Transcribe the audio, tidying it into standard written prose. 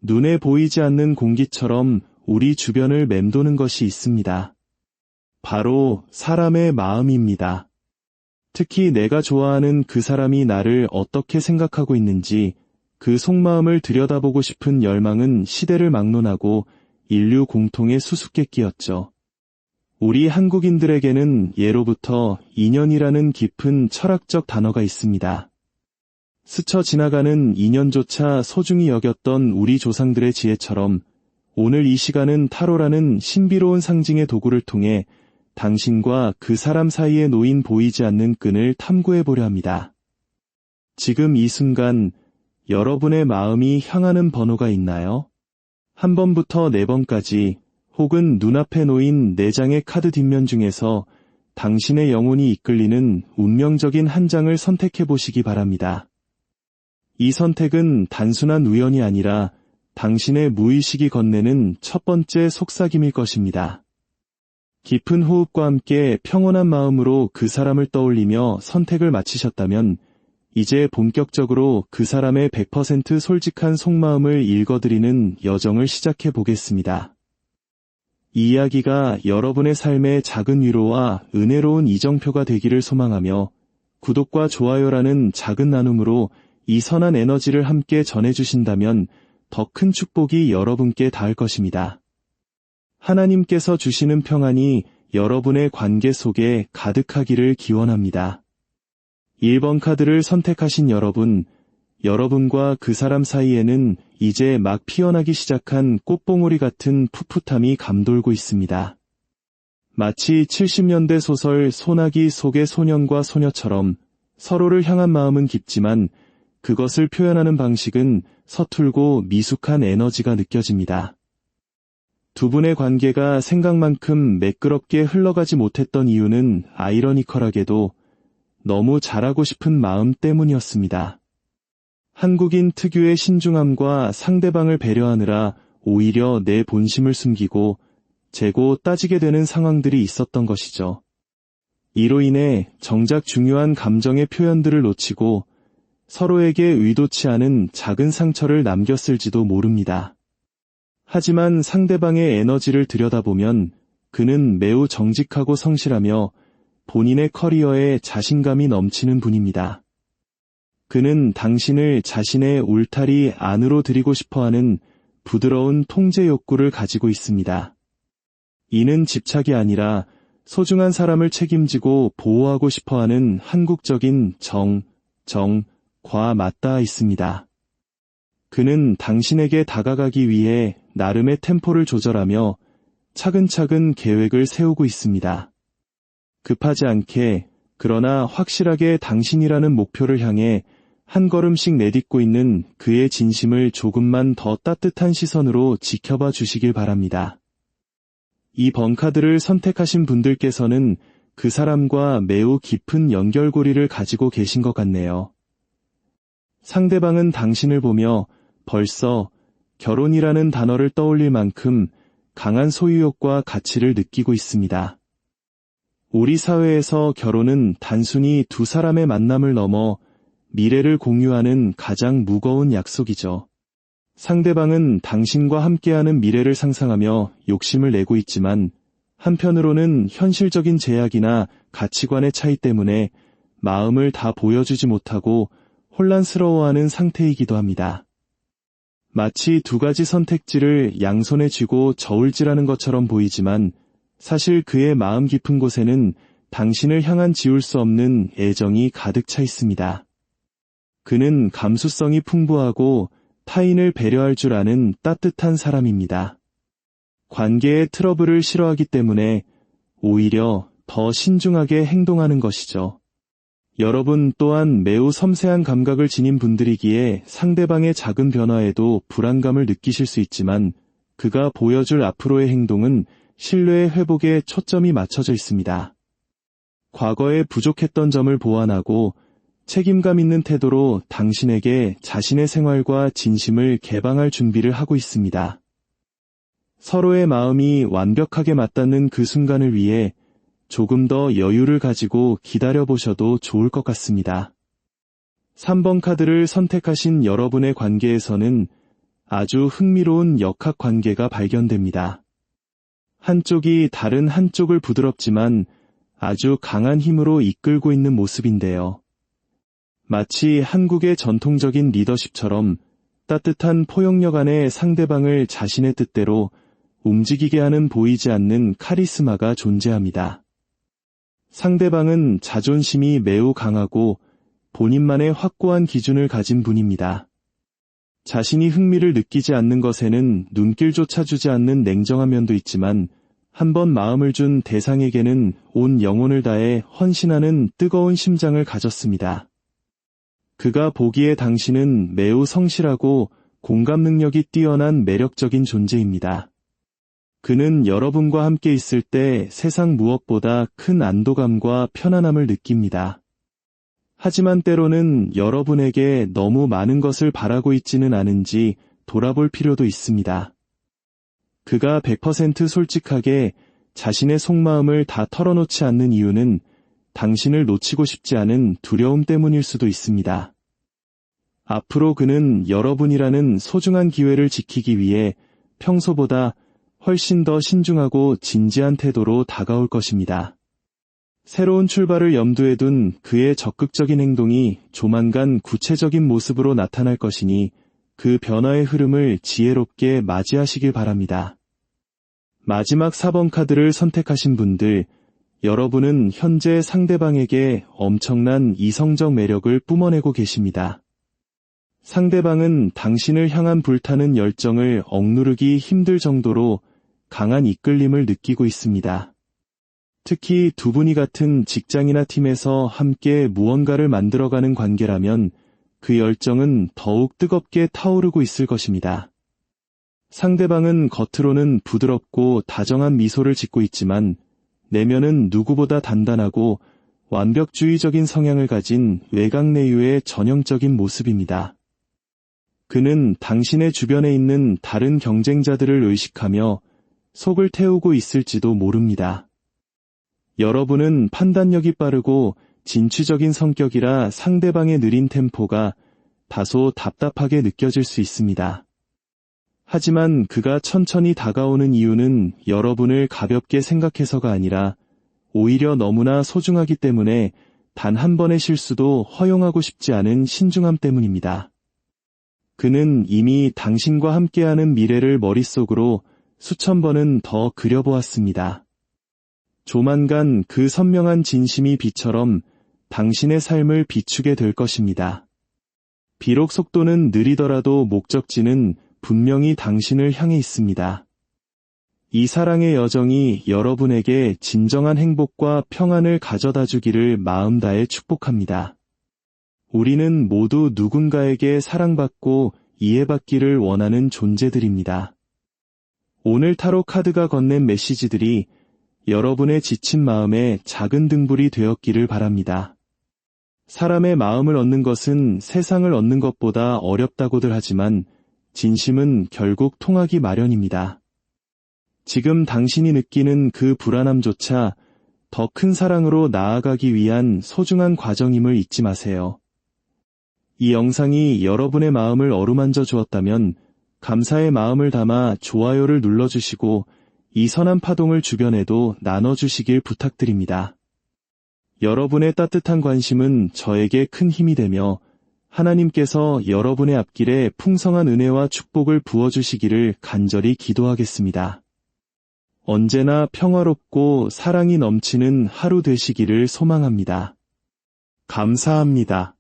눈에 보이지 않는 공기처럼 우리 주변을 맴도는 것이 있습니다. 바로 사람의 마음입니다. 특히 내가 좋아하는 그 사람이 나를 어떻게 생각하고 있는지 그 속마음을 들여다보고 싶은 열망은 시대를 막론하고 인류 공통의 수수께끼였죠. 우리 한국인들에게는 예로부터 인연이라는 깊은 철학적 단어가 있습니다. 스쳐 지나가는 인연조차 소중히 여겼던 우리 조상들의 지혜처럼 오늘 이 시간은 타로라는 신비로운 상징의 도구를 통해 당신과 그 사람 사이에 놓인 보이지 않는 끈을 탐구해보려 합니다. 지금 이 순간 여러분의 마음이 향하는 번호가 있나요? 1번부터 4번까지 혹은 눈앞에 놓인 4장의 카드 뒷면 중에서 당신의 영혼이 이끌리는 운명적인 한 장을 선택해보시기 바랍니다. 이 선택은 단순한 우연이 아니라 당신의 무의식이 건네는 첫 번째 속삭임일 것입니다. 깊은 호흡과 함께 평온한 마음으로 그 사람을 떠올리며 선택을 마치셨다면 이제 본격적으로 그 사람의 100% 솔직한 속마음을 읽어드리는 여정을 시작해 보겠습니다. 이 이야기가 여러분의 삶의 작은 위로와 은혜로운 이정표가 되기를 소망하며 구독과 좋아요라는 작은 나눔으로 이 선한 에너지를 함께 전해주신다면 더 큰 축복이 여러분께 닿을 것입니다. 하나님께서 주시는 평안이 여러분의 관계 속에 가득하기를 기원합니다. 1번 카드를 선택하신 여러분, 여러분과 그 사람 사이에는 이제 막 피어나기 시작한 꽃봉오리 같은 풋풋함이 감돌고 있습니다. 마치 70년대 소설 소나기 속의 소년과 소녀처럼 서로를 향한 마음은 깊지만 그것을 표현하는 방식은 서툴고 미숙한 에너지가 느껴집니다. 두 분의 관계가 생각만큼 매끄럽게 흘러가지 못했던 이유는 아이러니컬하게도 너무 잘하고 싶은 마음 때문이었습니다. 한국인 특유의 신중함과 상대방을 배려하느라 오히려 내 본심을 숨기고 재고 따지게 되는 상황들이 있었던 것이죠. 이로 인해 정작 중요한 감정의 표현들을 놓치고 서로에게 의도치 않은 작은 상처를 남겼을지도 모릅니다. 하지만 상대방의 에너지를 들여다보면 그는 매우 정직하고 성실하며 본인의 커리어에 자신감이 넘치는 분입니다. 그는 당신을 자신의 울타리 안으로 들이고 싶어하는 부드러운 통제 욕구를 가지고 있습니다. 이는 집착이 아니라 소중한 사람을 책임지고 보호하고 싶어하는 한국적인 과 맞닿아 있습니다. 그는 당신에게 다가가기 위해 나름의 템포를 조절하며 차근차근 계획을 세우고 있습니다. 급하지 않게 그러나 확실하게 당신이라는 목표를 향해 한 걸음씩 내딛고 있는 그의 진심을 조금만 더 따뜻한 시선으로 지켜봐 주시길 바랍니다. 이 번카드를 선택하신 분들께서는 그 사람과 매우 깊은 연결고리를 가지고 계신 것 같네요. 상대방은 당신을 보며 벌써 결혼이라는 단어를 떠올릴 만큼 강한 소유욕과 가치를 느끼고 있습니다. 우리 사회에서 결혼은 단순히 두 사람의 만남을 넘어 미래를 공유하는 가장 무거운 약속이죠. 상대방은 당신과 함께하는 미래를 상상하며 욕심을 내고 있지만 한편으로는 현실적인 제약이나 가치관의 차이 때문에 마음을 다 보여주지 못하고 혼란스러워하는 상태이기도 합니다. 마치 두 가지 선택지를 양손에 쥐고 저울질하는 것처럼 보이지만 사실 그의 마음 깊은 곳에는 당신을 향한 지울 수 없는 애정이 가득 차 있습니다. 그는 감수성이 풍부하고 타인을 배려할 줄 아는 따뜻한 사람입니다. 관계의 트러블을 싫어하기 때문에 오히려 더 신중하게 행동하는 것이죠. 여러분 또한 매우 섬세한 감각을 지닌 분들이기에 상대방의 작은 변화에도 불안감을 느끼실 수 있지만 그가 보여줄 앞으로의 행동은 신뢰의 회복에 초점이 맞춰져 있습니다. 과거에 부족했던 점을 보완하고 책임감 있는 태도로 당신에게 자신의 생활과 진심을 개방할 준비를 하고 있습니다. 서로의 마음이 완벽하게 맞닿는 그 순간을 위해 조금 더 여유를 가지고 기다려보셔도 좋을 것 같습니다. 3번 카드를 선택하신 여러분의 관계에서는 아주 흥미로운 역학 관계가 발견됩니다. 한쪽이 다른 한쪽을 부드럽지만 아주 강한 힘으로 이끌고 있는 모습인데요. 마치 한국의 전통적인 리더십처럼 따뜻한 포용력 안에 상대방을 자신의 뜻대로 움직이게 하는 보이지 않는 카리스마가 존재합니다. 상대방은 자존심이 매우 강하고 본인만의 확고한 기준을 가진 분입니다. 자신이 흥미를 느끼지 않는 것에는 눈길조차 주지 않는 냉정한 면도 있지만 한번 마음을 준 대상에게는 온 영혼을 다해 헌신하는 뜨거운 심장을 가졌습니다. 그가 보기에 당신은 매우 성실하고 공감 능력이 뛰어난 매력적인 존재입니다. 그는 여러분과 함께 있을 때 세상 무엇보다 큰 안도감과 편안함을 느낍니다. 하지만 때로는 여러분에게 너무 많은 것을 바라고 있지는 않은지 돌아볼 필요도 있습니다. 그가 100% 솔직하게 자신의 속마음을 다 털어놓지 않는 이유는 당신을 놓치고 싶지 않은 두려움 때문일 수도 있습니다. 앞으로 그는 여러분이라는 소중한 기회를 지키기 위해 평소보다 훨씬 더 신중하고 진지한 태도로 다가올 것입니다. 새로운 출발을 염두에 둔 그의 적극적인 행동이 조만간 구체적인 모습으로 나타날 것이니 그 변화의 흐름을 지혜롭게 맞이하시길 바랍니다. 마지막 4번 카드를 선택하신 분들, 여러분은 현재 상대방에게 엄청난 이성적 매력을 뿜어내고 계십니다. 상대방은 당신을 향한 불타는 열정을 억누르기 힘들 정도로 강한 이끌림을 느끼고 있습니다. 특히 두 분이 같은 직장이나 팀에서 함께 무언가를 만들어가는 관계라면 그 열정은 더욱 뜨겁게 타오르고 있을 것입니다. 상대방은 겉으로는 부드럽고 다정한 미소를 짓고 있지만 내면은 누구보다 단단하고 완벽주의적인 성향을 가진 외곽내유의 전형적인 모습입니다. 그는 당신의 주변에 있는 다른 경쟁자들을 의식하며 속을 태우고 있을지도 모릅니다. 여러분은 판단력이 빠르고 진취적인 성격이라 상대방의 느린 템포가 다소 답답하게 느껴질 수 있습니다. 하지만 그가 천천히 다가오는 이유는 여러분을 가볍게 생각해서가 아니라 오히려 너무나 소중하기 때문에 단 한 번의 실수도 허용하고 싶지 않은 신중함 때문입니다. 그는 이미 당신과 함께하는 미래를 머릿속으로 수천 번은 더 그려보았습니다. 조만간 그 선명한 진심이 빛처럼 당신의 삶을 비추게 될 것입니다. 비록 속도는 느리더라도 목적지는 분명히 당신을 향해 있습니다. 이 사랑의 여정이 여러분에게 진정한 행복과 평안을 가져다 주기를 마음 다해 축복합니다. 우리는 모두 누군가에게 사랑받고 이해받기를 원하는 존재들입니다. 오늘 타로 카드가 건넨 메시지들이 여러분의 지친 마음에 작은 등불이 되었기를 바랍니다. 사람의 마음을 얻는 것은 세상을 얻는 것보다 어렵다고들 하지만 진심은 결국 통하기 마련입니다. 지금 당신이 느끼는 그 불안함조차 더 큰 사랑으로 나아가기 위한 소중한 과정임을 잊지 마세요. 이 영상이 여러분의 마음을 어루만져 주었다면 감사의 마음을 담아 좋아요를 눌러주시고 이 선한 파동을 주변에도 나눠주시길 부탁드립니다. 여러분의 따뜻한 관심은 저에게 큰 힘이 되며 하나님께서 여러분의 앞길에 풍성한 은혜와 축복을 부어주시기를 간절히 기도하겠습니다. 언제나 평화롭고 사랑이 넘치는 하루 되시기를 소망합니다. 감사합니다.